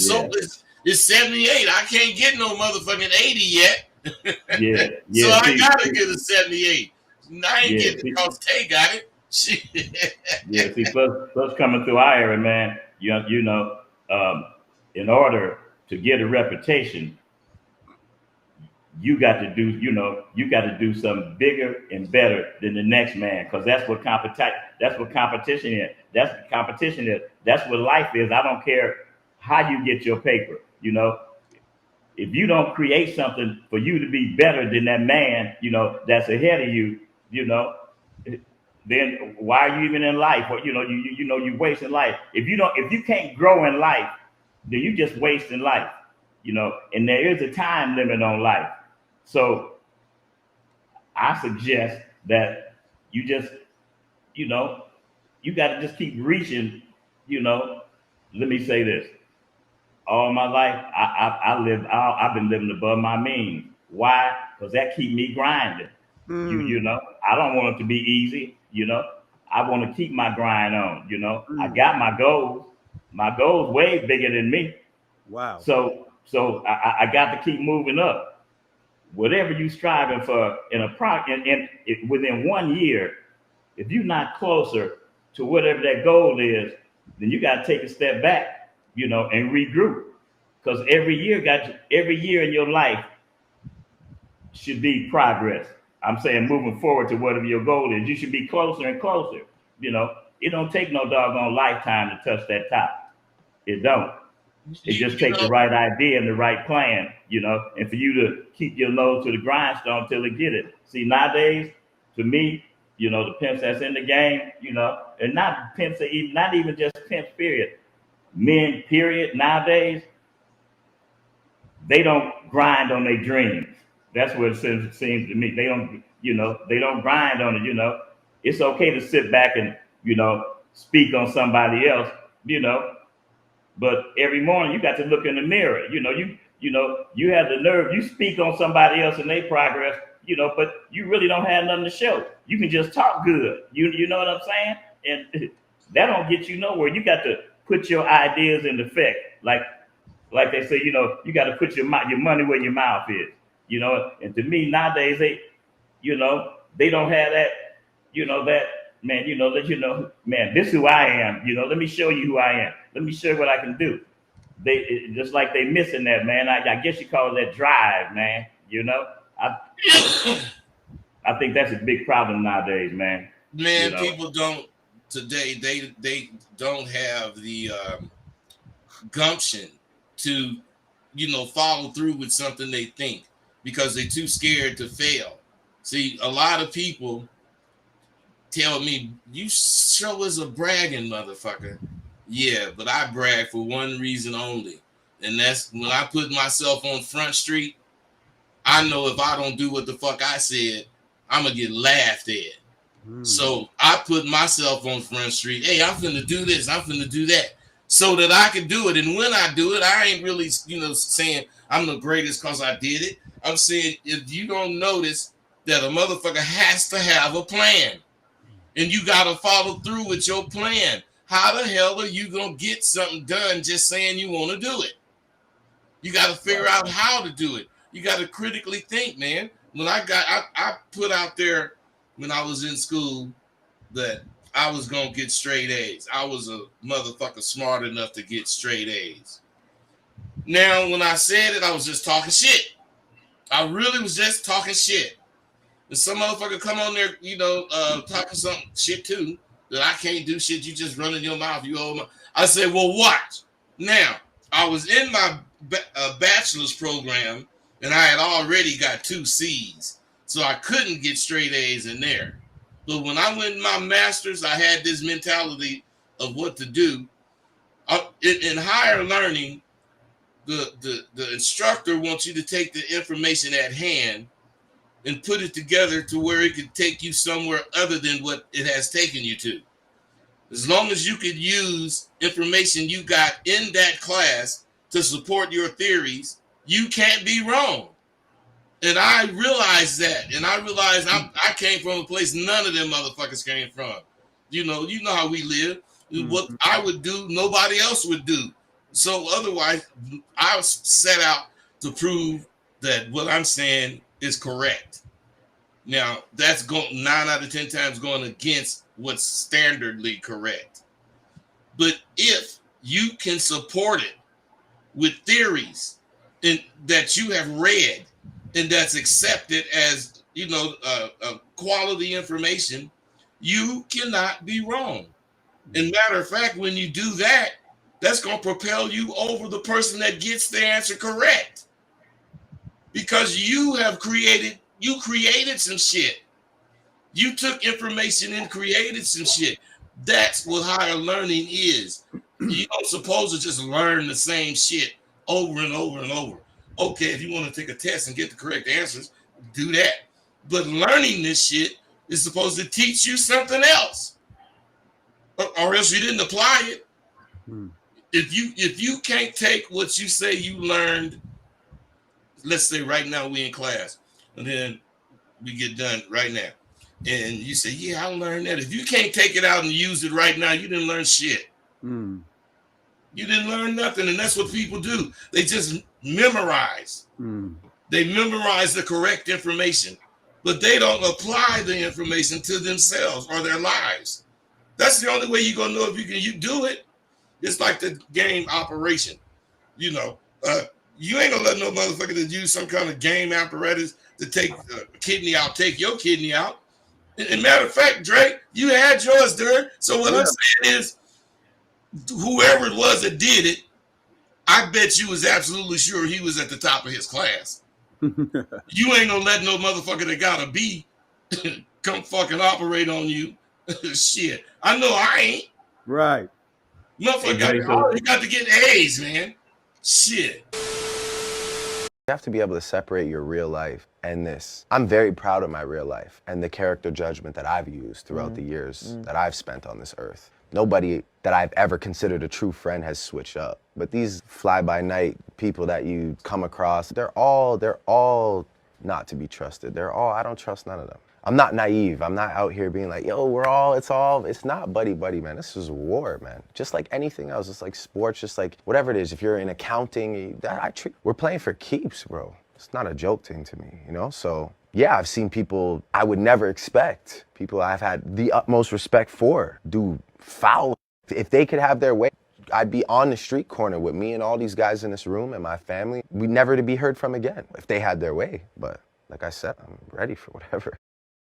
so it's 78. I can't get no motherfucking 80 yet. Yeah, So yeah. I gotta get a 78. I ain't Yeah, getting it because Tay got it. Shit. yeah. See, plus coming through our era, man. Um, in order to get a reputation, you got to do, you got to do something bigger and better than the next man, because that's what competition is. That's what competition is. That's what life is. I don't care how you get your paper. If you don't create something for you to be better than that man, that's ahead of you, you know, then why are you even in life? Or you wasting life. If you can't grow in life, then you just wasting life. And there is a time limit on life. So I suggest that you just, you know, you got to just keep reaching. You know, Let me say this: all my life, I've been living above my means. Why? Because that keep me grinding. I don't want it to be easy. I want to keep my grind on. I got my goals. My goals way bigger than me. Wow. So I got to keep moving up. Whatever you striving for within 1 year, if you're not closer to whatever that goal is, then you got to take a step back, and regroup. Because every year in your life should be progress. I'm saying moving forward to whatever your goal is. You should be closer and closer. It don't take no doggone lifetime to touch that top. It don't. It just takes the right idea and the right plan, and for you to keep your nose to the grindstone till it get it. See, nowadays, to me, the pimps that's in the game, and not pimps, not even just pimps, period. Men, period, nowadays, they don't grind on their dreams. That's what it seems to me. They don't grind on it, It's okay to sit back and, speak on somebody else, but every morning you got to look in the mirror. You have the nerve. You speak on somebody else and their progress. But you really don't have nothing to show. You can just talk good. You know what I'm saying? And that don't get you nowhere. You got to put your ideas in effect. Like they say, you got to put your money where your mouth is. And to me nowadays they don't have that. That man. Man, this is who I am. Let me show you who I am. Let me show you what I can do. Just like they missing that, man. I guess you call it that drive, man. I think that's a big problem nowadays, man. Man, people don't today. They don't have the gumption to follow through with something they think because they're too scared to fail. See, a lot of people tell me, you sure is a bragging motherfucker. Yeah, but I brag for one reason only. And that's when I put myself on Front Street, I know if I don't do what the fuck I said, I'm going to get laughed at. So I put myself on Front Street. Hey, I'm finna do this. I'm finna do that so that I can do it. And when I do it, I ain't really, saying I'm the greatest because I did it. I'm saying if you don't notice that a motherfucker has to have a plan and you got to follow through with your plan. How the hell are you going to get something done just saying you want to do it? You got to figure out how to do it. You got to critically think, man. When I put out there when I was in school that I was going to get straight A's. I was a motherfucker smart enough to get straight A's. Now, when I said it, I was just talking shit. I really was just talking shit. And some motherfucker come on there, talking some shit too, that I can't do shit. You just running your mouth. I said, well, watch. Now, I was in my bachelor's program, and I had already got 2 C's. So I couldn't get straight A's in there. But when I went in my master's, I had this mentality of what to do. In higher learning, the instructor wants you to take the information at hand and put it together to where it could take you somewhere other than what it has taken you to. As long as you could use information you got in that class to support your theories, you can't be wrong. And I realized that. And I realized I came from a place none of them motherfuckers came from. You know how we live. What I would do, nobody else would do. So otherwise, I was set out to prove that what I'm saying is correct. Now that's going 9 out of 10 times going against what's standardly correct. But if you can support it with theories that you have read and that's accepted as quality information, you cannot be wrong. And matter of fact, when you do that, that's going to propel you over the person that gets the answer correct, because you created some shit. You took information and created some shit. That's what higher learning is. You don't supposed to just learn the same shit over and over and over. Okay, if you want to take a test and get the correct answers, do that. But learning this shit is supposed to teach you something else, or else you didn't apply it. If you can't take what you say you learned, let's say right now we in class, and then we get done right now, and you say, yeah, I learned that. If you can't take it out and use it right now, you didn't learn shit. You didn't learn nothing. And that's what people do. They just memorize. They memorize the correct information, but they don't apply the information to themselves or their lives. That's the only way you're going to know if you do it. It's like the game Operation. You ain't going to let no motherfucker that use some kind of game apparatus to take a kidney out, take your kidney out. And matter of fact, Drake, you had yours, dude. So what I'm saying is, whoever it was that did it, I bet you was absolutely sure he was at the top of his class. You ain't gonna let no motherfucker that got a B come fucking operate on you. Shit. I know I ain't. Right. Motherfucker got to get A's, man. Shit. You have to be able to separate your real life and this. I'm very proud of my real life and the character judgment that I've used throughout the years that I've spent on this earth. Nobody that I've ever considered a true friend has switched up. But these fly-by-night people that you come across, they're all not to be trusted. I don't trust none of them. I'm not naive. I'm not out here being like, yo, it's not buddy-buddy, man. This is war, man. Just like anything else. It's like sports, just like whatever it is. If you're in accounting, we're playing for keeps, bro. It's not a joke thing to me, So, yeah, I've seen people I would never expect, people I've had the utmost respect for, do foul. If they could have their way, I'd be on the street corner with me and all these guys in this room and my family. We'd never to be heard from again if they had their way. But like I said, I'm ready for whatever.